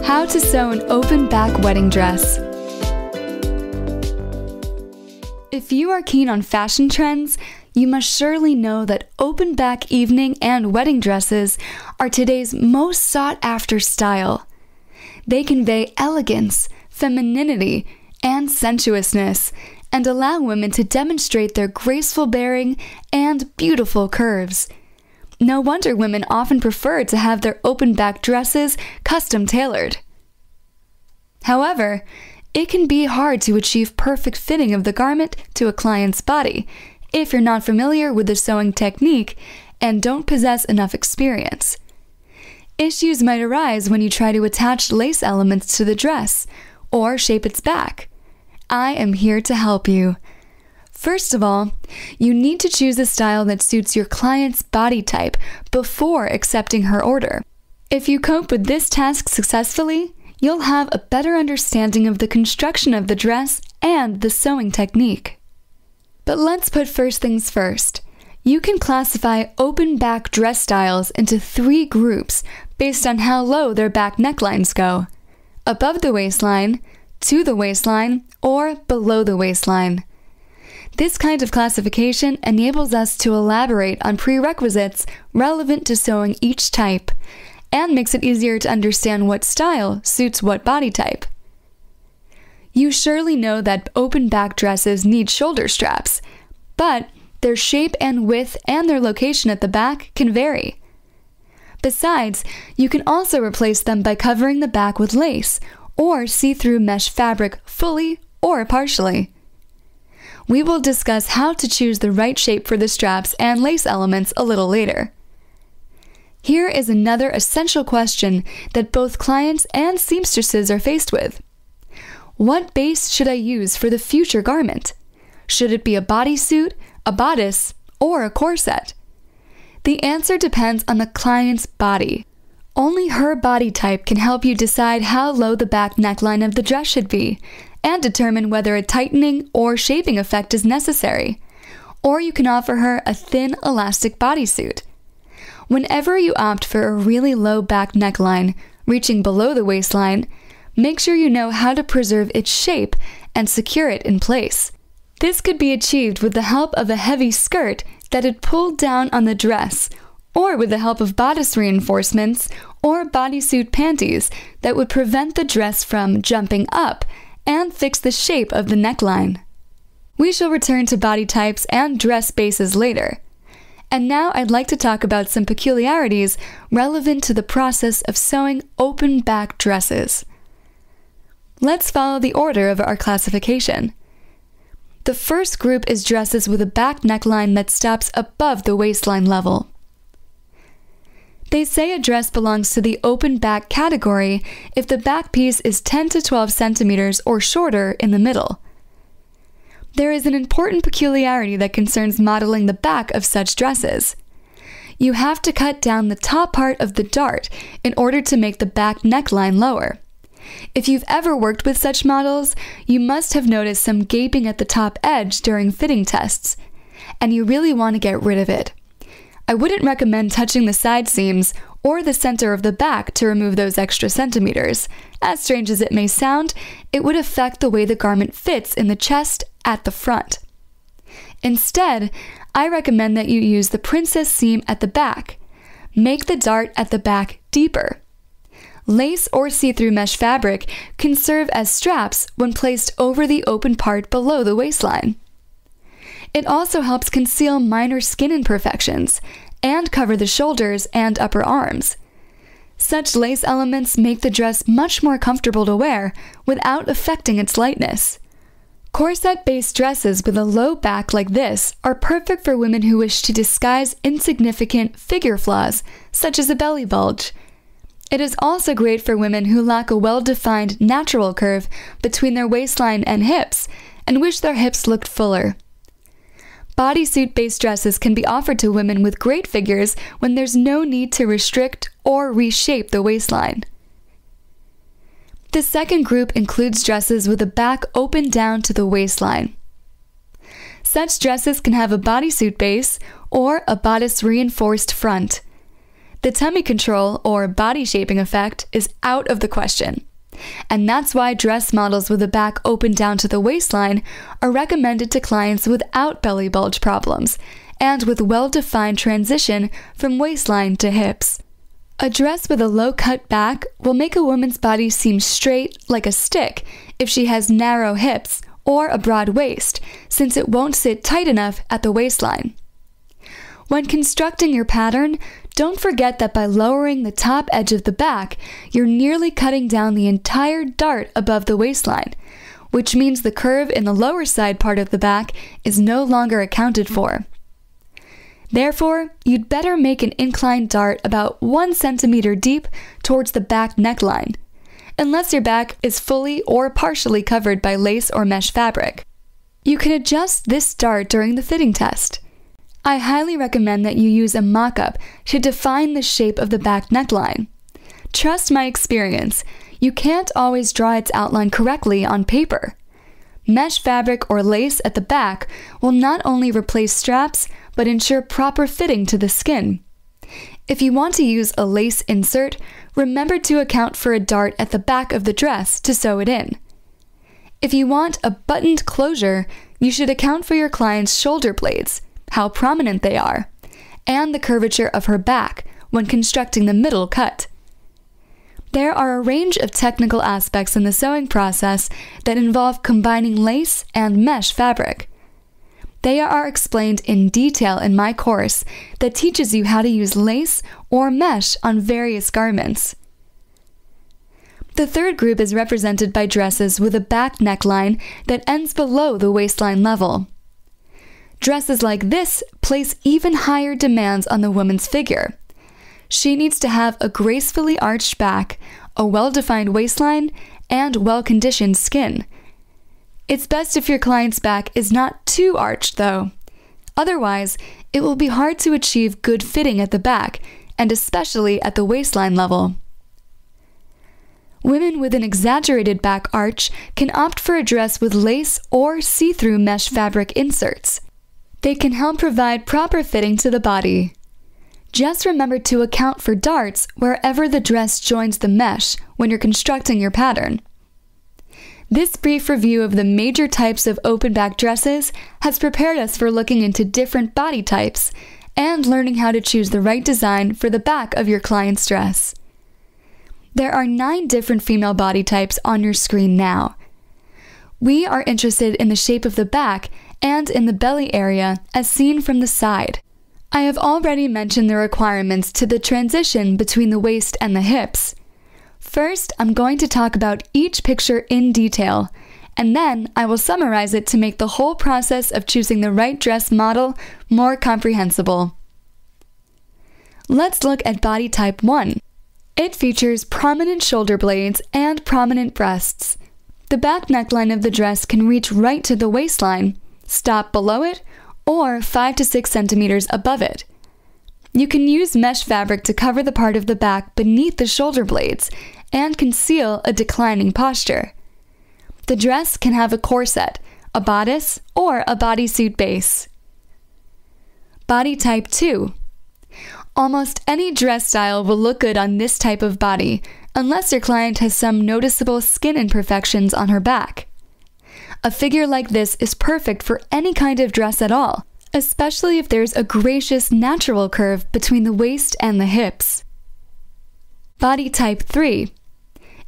How to sew an open back wedding dress. If you are keen on fashion trends, you must surely know that open back evening and wedding dresses are today's most sought after style. They convey elegance, femininity, and sensuousness, and allow women to demonstrate their graceful bearing and beautiful curves. No wonder women often prefer to have their open back dresses custom tailored. However, it can be hard to achieve perfect fitting of the garment to a client's body if you're not familiar with the sewing technique and don't possess enough experience. Issues might arise when you try to attach lace elements to the dress or shape its back. I am here to help you. First of all, you need to choose a style that suits your client's body type before accepting her order. If you cope with this task successfully, you'll have a better understanding of the construction of the dress and the sewing technique. But let's put first things first. You can classify open back dress styles into 3 groups based on how low their back necklines go: above the waistline, to the waistline, or below the waistline. This kind of classification enables us to elaborate on prerequisites relevant to sewing each type, and makes it easier to understand what style suits what body type. You surely know that open back dresses need shoulder straps, but their shape and width and their location at the back can vary. Besides, you can also replace them by covering the back with lace or see-through mesh fabric fully or partially. We will discuss how to choose the right shape for the straps and lace elements a little later. Here is another essential question that both clients and seamstresses are faced with. What base should I use for the future garment? Should it be a bodysuit, a bodice, or a corset? The answer depends on the client's body. Only her body type can help you decide how low the back neckline of the dress should be, and determine whether a tightening or shaping effect is necessary. Or you can offer her a thin, elastic bodysuit. Whenever you opt for a really low back neckline, reaching below the waistline, make sure you know how to preserve its shape and secure it in place. This could be achieved with the help of a heavy skirt that had pulled down on the dress, or with the help of bodice reinforcements or bodysuit panties that would prevent the dress from jumping up and fix the shape of the neckline. We shall return to body types and dress bases later. And now I'd like to talk about some peculiarities relevant to the process of sewing open back dresses. Let's follow the order of our classification. The first group is dresses with a back neckline that stops above the waistline level. They say a dress belongs to the open back category if the back piece is 10 to 12 centimeters or shorter in the middle. There is an important peculiarity that concerns modeling the back of such dresses. You have to cut down the top part of the dart in order to make the back neckline lower. If you've ever worked with such models, you must have noticed some gaping at the top edge during fitting tests, and you really want to get rid of it. I wouldn't recommend touching the side seams or the center of the back to remove those extra centimeters. As strange as it may sound, it would affect the way the garment fits in the chest at the front. Instead, I recommend that you use the princess seam at the back. Make the dart at the back deeper. Lace or see-through mesh fabric can serve as straps when placed over the open part below the waistline. It also helps conceal minor skin imperfections and cover the shoulders and upper arms. Such lace elements make the dress much more comfortable to wear without affecting its lightness. Corset-based dresses with a low back like this are perfect for women who wish to disguise insignificant figure flaws, such as a belly bulge. It is also great for women who lack a well-defined natural curve between their waistline and hips and wish their hips looked fuller. Bodysuit-based dresses can be offered to women with great figures when there's no need to restrict or reshape the waistline. The second group includes dresses with a back open down to the waistline. Such dresses can have a bodysuit base or a bodice reinforced front. The tummy control or body shaping effect is out of the question. And that's why dress models with a back open down to the waistline are recommended to clients without belly bulge problems and with well-defined transition from waistline to hips. A dress with a low-cut back will make a woman's body seem straight like a stick if she has narrow hips or a broad waist, since it won't sit tight enough at the waistline. When constructing your pattern, don't forget that by lowering the top edge of the back, you're nearly cutting down the entire dart above the waistline, which means the curve in the lower side part of the back is no longer accounted for. Therefore, you'd better make an inclined dart about 1 centimeter deep towards the back neckline, unless your back is fully or partially covered by lace or mesh fabric. You can adjust this dart during the fitting test. I highly recommend that you use a mock-up to define the shape of the back neckline. Trust my experience, you can't always draw its outline correctly on paper. Mesh fabric or lace at the back will not only replace straps, but ensure proper fitting to the skin. If you want to use a lace insert, remember to account for a dart at the back of the dress to sew it in. If you want a buttoned closure, you should account for your client's shoulder blades, how prominent they are, and the curvature of her back when constructing the middle cut. There are a range of technical aspects in the sewing process that involve combining lace and mesh fabric. They are explained in detail in my course that teaches you how to use lace or mesh on various garments. The third group is represented by dresses with a back neckline that ends below the waistline level. Dresses like this place even higher demands on the woman's figure. She needs to have a gracefully arched back, a well-defined waistline, and well-conditioned skin. It's best if your client's back is not too arched, though. Otherwise, it will be hard to achieve good fitting at the back, and especially at the waistline level. Women with an exaggerated back arch can opt for a dress with lace or see-through mesh fabric inserts. They can help provide proper fitting to the body. Just remember to account for darts wherever the dress joins the mesh when you're constructing your pattern. This brief review of the major types of open-back dresses has prepared us for looking into different body types and learning how to choose the right design for the back of your client's dress. There are 9 different female body types on your screen now. We are interested in the shape of the back and in the belly area as seen from the side. I have already mentioned the requirements to the transition between the waist and the hips. First, I'm going to talk about each picture in detail, and then I will summarize it to make the whole process of choosing the right dress model more comprehensible. Let's look at body type 1. It features prominent shoulder blades and prominent breasts. The back neckline of the dress can reach right to the waistline, stop below it, or 5 to 6 centimeters above it. You can use mesh fabric to cover the part of the back beneath the shoulder blades and conceal a declining posture. The dress can have a corset, a bodice, or a bodysuit base. Body type 2. Almost any dress style will look good on this type of body, unless your client has some noticeable skin imperfections on her back. A figure like this is perfect for any kind of dress at all, especially if there's a gracious natural curve between the waist and the hips. Body type 3.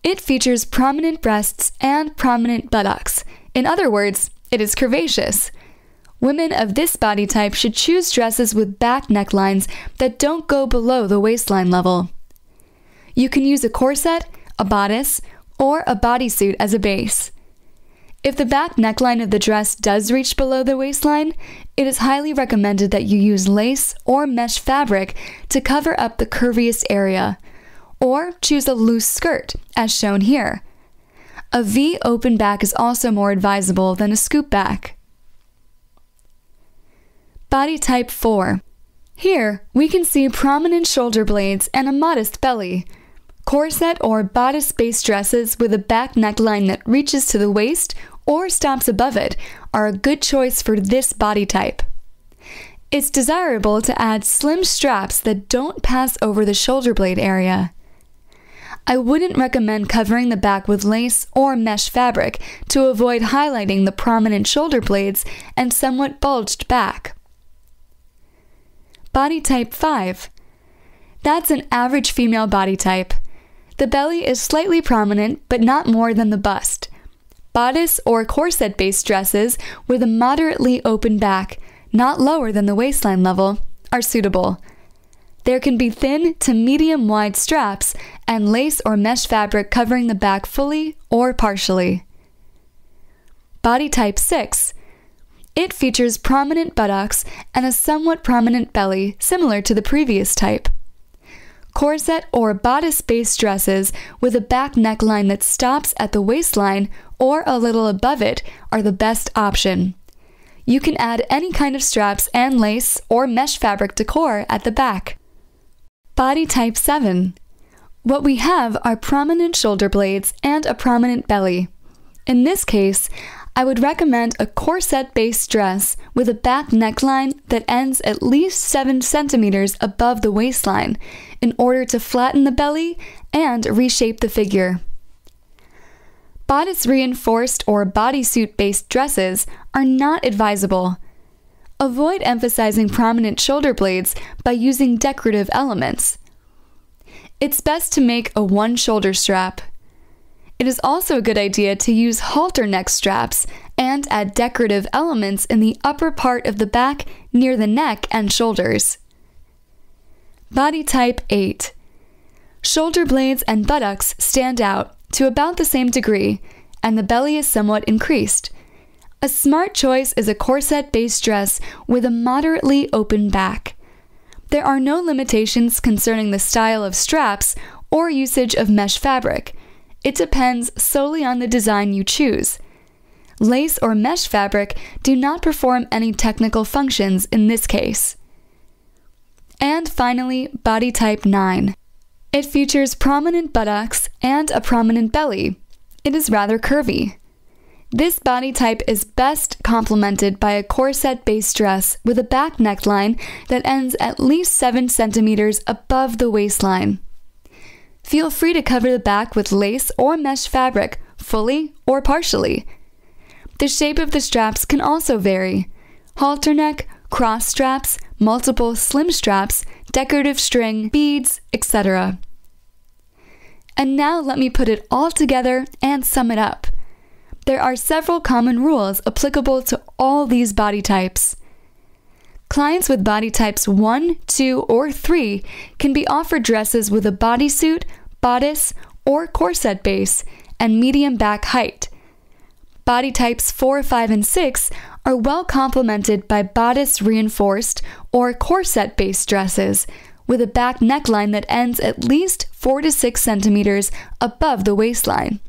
It features prominent breasts and prominent buttocks. In other words, it is curvaceous. Women of this body type should choose dresses with back necklines that don't go below the waistline level. You can use a corset, a bodice, or a bodysuit as a base. If the back neckline of the dress does reach below the waistline, it is highly recommended that you use lace or mesh fabric to cover up the curviest area, or choose a loose skirt, as shown here. A V open back is also more advisable than a scoop back. Body type 4. Here, we can see prominent shoulder blades and a modest belly. Corset or bodice-based dresses with a back neckline that reaches to the waist or stops above it are a good choice for this body type. It's desirable to add slim straps that don't pass over the shoulder blade area. I wouldn't recommend covering the back with lace or mesh fabric to avoid highlighting the prominent shoulder blades and somewhat bulged back. Body type 5. That's an average female body type. The belly is slightly prominent, but not more than the bust. Bodice or corset-based dresses with a moderately open back, not lower than the waistline level, are suitable. There can be thin to medium-wide straps and lace or mesh fabric covering the back fully or partially. Body type 6. It features prominent buttocks and a somewhat prominent belly similar to the previous type. Corset or bodice-based dresses with a back neckline that stops at the waistline or a little above it are the best option. You can add any kind of straps and lace or mesh fabric decor at the back. Body type 7. What we have are prominent shoulder blades and a prominent belly. In this case, I would recommend a corset-based dress with a back neckline that ends at least 7 centimeters above the waistline in order to flatten the belly and reshape the figure. Bodice reinforced or bodysuit-based dresses are not advisable. Avoid emphasizing prominent shoulder blades by using decorative elements. It's best to make a one shoulder strap. It is also a good idea to use halter neck straps and add decorative elements in the upper part of the back near the neck and shoulders. Body type 8. Shoulder blades and buttocks stand out to about the same degree, and the belly is somewhat increased. A smart choice is a corset-based dress with a moderately open back. There are no limitations concerning the style of straps or usage of mesh fabric. It depends solely on the design you choose. Lace or mesh fabric do not perform any technical functions in this case. And finally, body type 9. It features prominent buttocks and a prominent belly. It is rather curvy. This body type is best complemented by a corset-based dress with a back neckline that ends at least 7 centimeters above the waistline. Feel free to cover the back with lace or mesh fabric, fully or partially. The shape of the straps can also vary. Halter neck, cross straps, multiple slim straps, decorative string, beads, etc. And now let me put it all together and sum it up. There are several common rules applicable to all these body types. Clients with body types 1, 2, or 3 can be offered dresses with a bodysuit, bodice, or corset base and medium back height. Body types 4, 5, and 6 are well complemented by bodice reinforced or corset-based dresses with a back neckline that ends at least 4 to 6 centimeters above the waistline.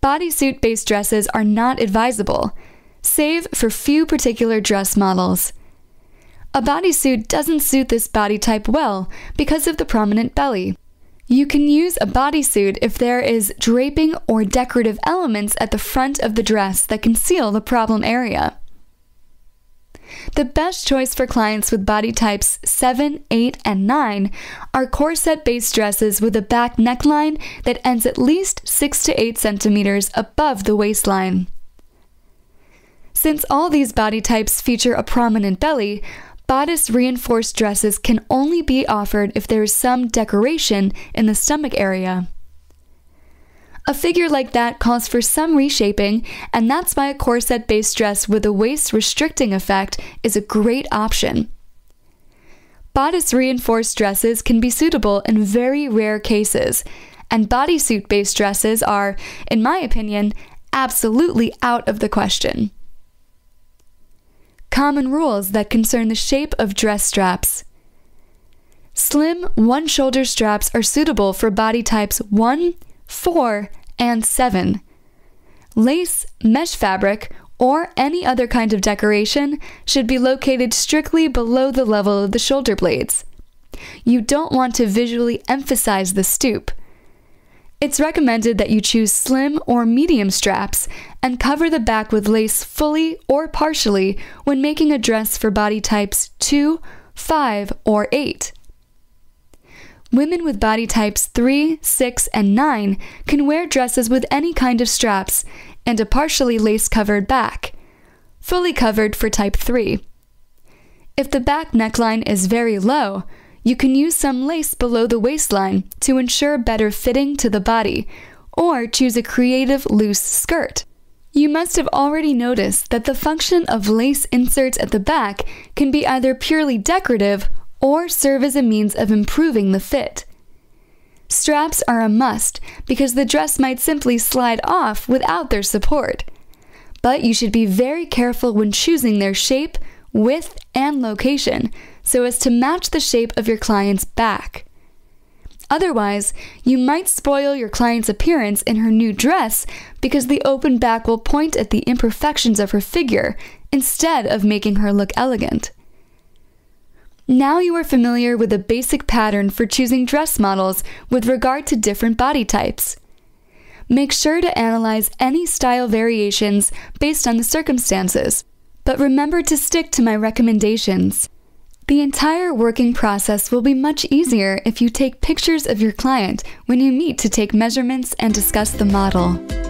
Bodysuit-based dresses are not advisable, save for few particular dress models. A bodysuit doesn't suit this body type well because of the prominent belly. You can use a bodysuit if there is draping or decorative elements at the front of the dress that conceal the problem area. The best choice for clients with body types 7, 8, and 9 are corset-based dresses with a back neckline that ends at least 6 to 8 centimeters above the waistline. Since all these body types feature a prominent belly, bodice reinforced dresses can only be offered if there is some decoration in the stomach area. A figure like that calls for some reshaping, and that's why a corset-based dress with a waist-restricting effect is a great option. Bodice reinforced dresses can be suitable in very rare cases, and bodysuit-based dresses are, in my opinion, absolutely out of the question. Common rules that concern the shape of dress straps. Slim, one-shoulder straps are suitable for body types 1, 4, and 7. Lace, mesh fabric, or any other kind of decoration should be located strictly below the level of the shoulder blades. You don't want to visually emphasize the stoop. It's recommended that you choose slim or medium straps and cover the back with lace fully or partially when making a dress for body types 2, 5, or 8. Women with body types 3, 6, and 9 can wear dresses with any kind of straps and a partially lace-covered back, fully covered for type 3. If the back neckline is very low, you can use some lace below the waistline to ensure better fitting to the body, or choose a creative loose skirt. You must have already noticed that the function of lace inserts at the back can be either purely decorative or serve as a means of improving the fit. Straps are a must because the dress might simply slide off without their support. But you should be very careful when choosing their shape, width, and location so as to match the shape of your client's back. Otherwise, you might spoil your client's appearance in her new dress because the open back will point at the imperfections of her figure instead of making her look elegant. Now you are familiar with the basic pattern for choosing dress models with regard to different body types. Make sure to analyze any style variations based on the circumstances, but remember to stick to my recommendations. The entire working process will be much easier if you take pictures of your client when you meet to take measurements and discuss the model.